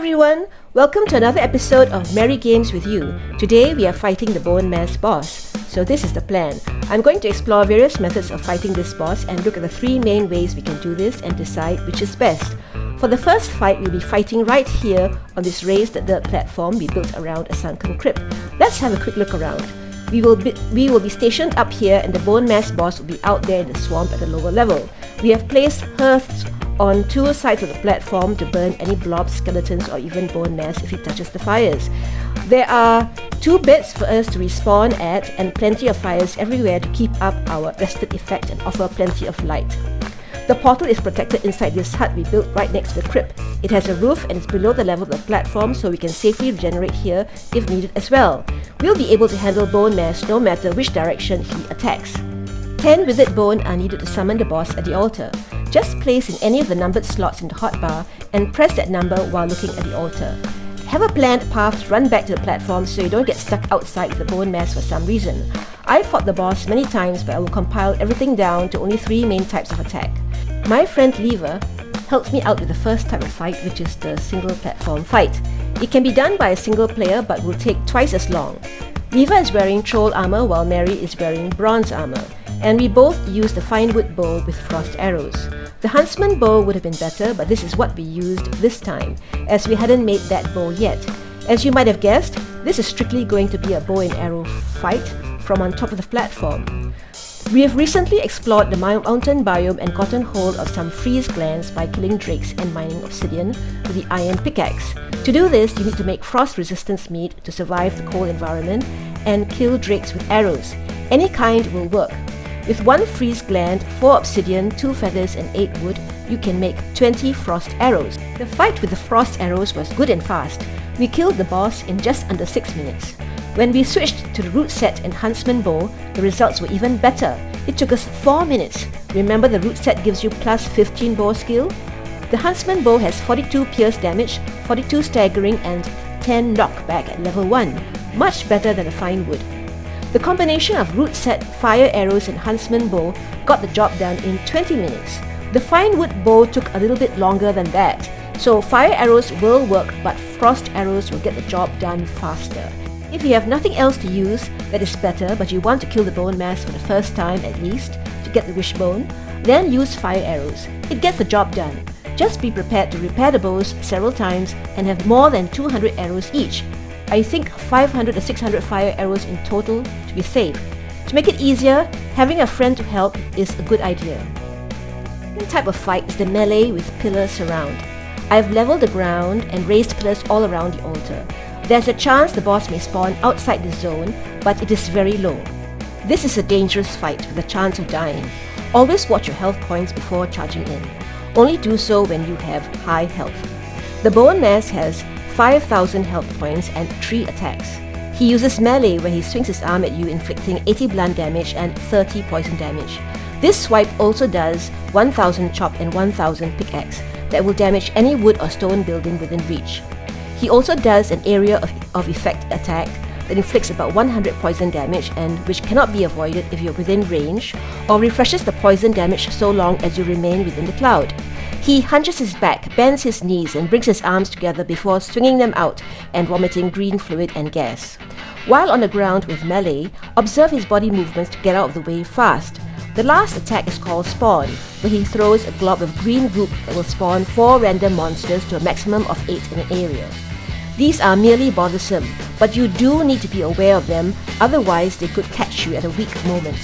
everyone! Welcome to another episode of Merry Games with You. Today we are fighting the Bonemass Boss. So this is the plan. I'm going to explore various methods of fighting this boss and look at the three main ways we can do this and decide which is best. For the first fight, we'll be fighting right here on this raised dirt platform we built around a sunken crypt. Let's have a quick look around. We will be stationed up here and the Bonemass Boss will be out there in the swamp at a lower level. We have placed hearths on two sides of the platform to burn any blobs, skeletons or even bone mass if he touches the fires. There are two beds for us to respawn at and plenty of fires everywhere to keep up our rested effect and offer plenty of light. The portal is protected inside this hut we built right next to the crypt. It has a roof and is below the level of the platform so we can safely regenerate here if needed as well. We'll be able to handle bone mass no matter which direction he attacks. 10 withered bone are needed to summon the boss at the altar. Just place in any of the numbered slots in the hotbar and press that number while looking at the altar. Have a planned path to run back to the platform so you don't get stuck outside with the bone mass for some reason. I've fought the boss many times, but I will compile everything down to only 3 main types of attack. My friend Lever helped me out with the first type of fight, which is the single platform fight. It can be done by a single player but will take twice as long. Lever is wearing troll armor while Mary is wearing bronze armor, and we both use the fine wood bow with frost arrows. The huntsman bow would have been better, but this is what we used this time, as we hadn't made that bow yet. As you might have guessed, this is strictly going to be a bow and arrow fight from on top of the platform. We have recently explored the mountain biome and gotten hold of some freeze glands by killing drakes and mining obsidian with the iron pickaxe. To do this, you need to make frost resistance meat to survive the cold environment and kill drakes with arrows. Any kind will work. With 1 freeze gland, 4 obsidian, 2 feathers and 8 wood, you can make 20 frost arrows. The fight with the frost arrows was good and fast. We killed the boss in just under 6 minutes. When we switched to the root set and huntsman bow, the results were even better. It took us 4 minutes. Remember, the root set gives you plus 15 bow skill? The huntsman bow has 42 pierce damage, 42 staggering and 10 knockback at level 1. Much better than a fine wood. The combination of root set, fire arrows and huntsman bow got the job done in 20 minutes. The fine wood bow took a little bit longer than that. So fire arrows will work, but frost arrows will get the job done faster. If you have nothing else to use that is better, but you want to kill the bone mass for the first time at least to get the wishbone, then use fire arrows. It gets the job done. Just be prepared to repair the bows several times and have more than 200 arrows each. I think 500 to 600 fire arrows in total to be safe. To make it easier, having a friend to help is a good idea. The type of fight is the melee with pillars around. I've leveled the ground and raised pillars all around the altar. There's a chance the boss may spawn outside the zone, but it is very low. This is a dangerous fight with a chance of dying. Always watch your health points before charging in. Only do so when you have high health. The bone mass has 5,000 health points and 3 attacks. He uses melee where he swings his arm at you, inflicting 80 blunt damage and 30 poison damage. This swipe also does 1,000 chop and 1,000 pickaxe that will damage any wood or stone building within reach. He also does an area of effect attack that inflicts about 100 poison damage and which cannot be avoided if you're within range, or refreshes the poison damage so long as you remain within the cloud. He hunches his back, bends his knees and brings his arms together before swinging them out and vomiting green fluid and gas. While on the ground with melee, observe his body movements to get out of the way fast. The last attack is called Spawn, where he throws a glob of green goop that will spawn 4 random monsters to a maximum of 8 in an area. These are merely bothersome, but you do need to be aware of them, otherwise they could catch you at a weak moment.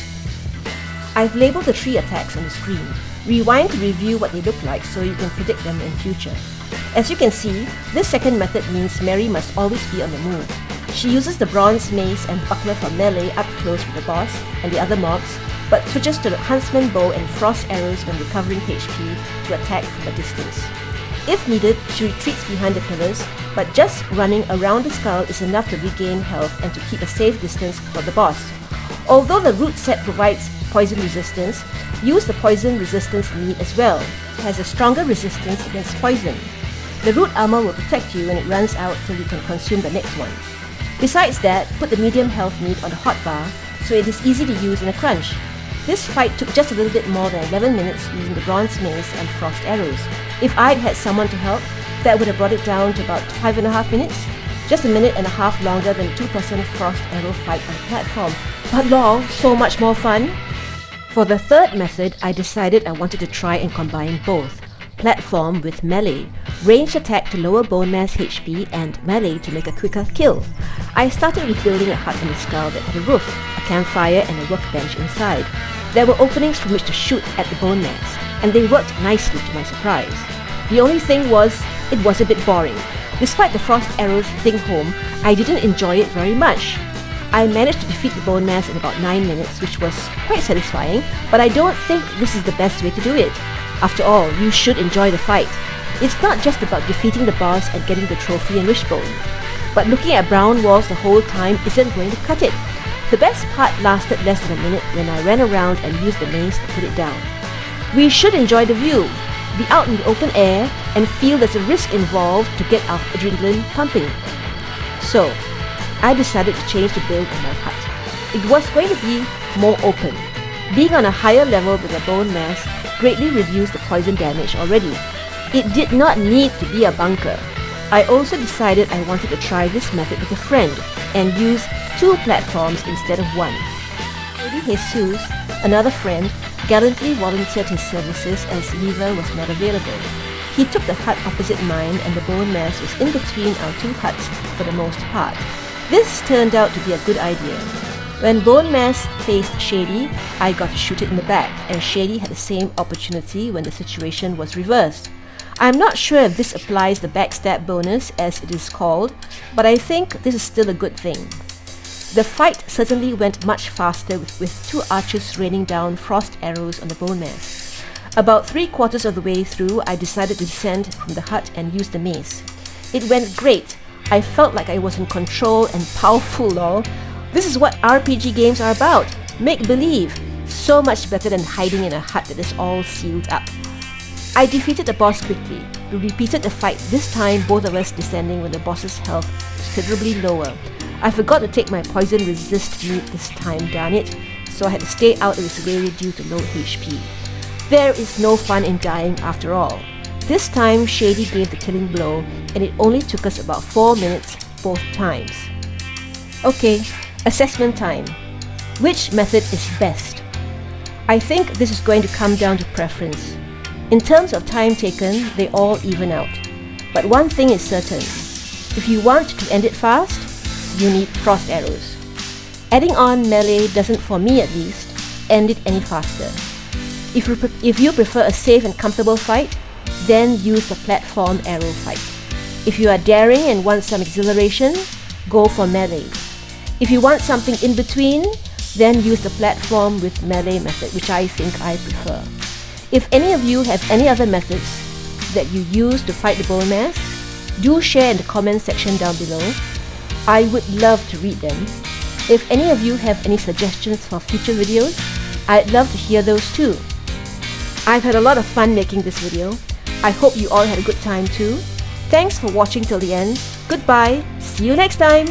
I've labelled the 3 attacks on the screen. Rewind to review what they look like so you can predict them in future. As you can see, this second method means Mary must always be on the move. She uses the bronze mace and buckler for melee up close with the boss and the other mobs, but switches to the huntsman bow and frost arrows when recovering HP to attack from a distance. If needed, she retreats behind the pillars, but just running around the skull is enough to regain health and to keep a safe distance for the boss. Although the root set provides poison resistance, use the poison resistance meat as well. It has a stronger resistance against poison. The root armor will protect you when it runs out till you can consume the next one. Besides that, put the medium health meat on the hotbar so it is easy to use in a crunch. This fight took just a little bit more than 11 minutes using the bronze mace and frost arrows. If I'd had someone to help, That would have brought it down to about 5.5 minutes, just a minute and a half longer than a 2-person frost arrow fight on the platform. But lol, so much more fun! For the third method, I decided I wanted to try and combine both. Platform with melee, ranged attack to lower bone mass HP, and melee to make a quicker kill. I started with building a hut on the skull that had a roof, a campfire and a workbench inside. There were openings from which to shoot at the bone mass, and they worked nicely to my surprise. The only thing was, it was a bit boring. Despite the frost arrows hitting home, I didn't enjoy it very much. I managed to defeat the bone mass in about 9 minutes, which was quite satisfying, but I don't think this is the best way to do it. After all, you should enjoy the fight. It's not just about defeating the boss and getting the trophy and wishbone. But looking at brown walls the whole time isn't going to cut it. The best part lasted less than a minute when I ran around and used the mace to put it down. We should enjoy the view, be out in the open air, and feel there's a risk involved to get our adrenaline pumping. So, I decided to change the build of my hut. It was going to be more open. Being on a higher level than the bone mass greatly reduced the poison damage already. It did not need to be a bunker. I also decided I wanted to try this method with a friend and use 2 platforms instead of 1. Maybe Jesus, another friend, gallantly volunteered his services as Lever was not available. He took the hut opposite mine and the bone mass was in between our 2 huts for the most part. This turned out to be a good idea. When bone mass faced Shady, I got to shoot it in the back, and Shady had the same opportunity when the situation was reversed. I'm not sure if this applies the backstab bonus, as it is called, but I think this is still a good thing. The fight certainly went much faster with 2 archers raining down frost arrows on the bone mass. About 3/4 of the way through, I decided to descend from the hut and use the mace. It went great. I felt like I was in control and powerful, lol. This is what RPG games are about. Make believe. So much better than hiding in a hut that is all sealed up. I defeated the boss quickly. We repeated the fight, this time both of us descending when the boss's health was considerably lower. I forgot to take my poison resist meat this time, darn it, so I had to stay out of this area due to low HP. There is no fun in dying after all. This time Shady gave the killing blow, and it only took us about 4 minutes both times. Okay, assessment time. Which method is best? I think this is going to come down to preference. In terms of time taken, they all even out. But one thing is certain. If you want to end it fast, you need frost arrows. Adding on melee doesn't, for me at least, end it any faster. If you prefer a safe and comfortable fight, then use the platform arrow fight. If you are daring and want some exhilaration, go for melee. If you want something in between, then use the platform with melee method, which I think I prefer. If any of you have any other methods that you use to fight the bone mass, do share in the comment section down below. I would love to read them. If any of you have any suggestions for future videos, I'd love to hear those too. I've had a lot of fun making this video. I hope you all had a good time too. Thanks for watching till the end. Goodbye. See you next time.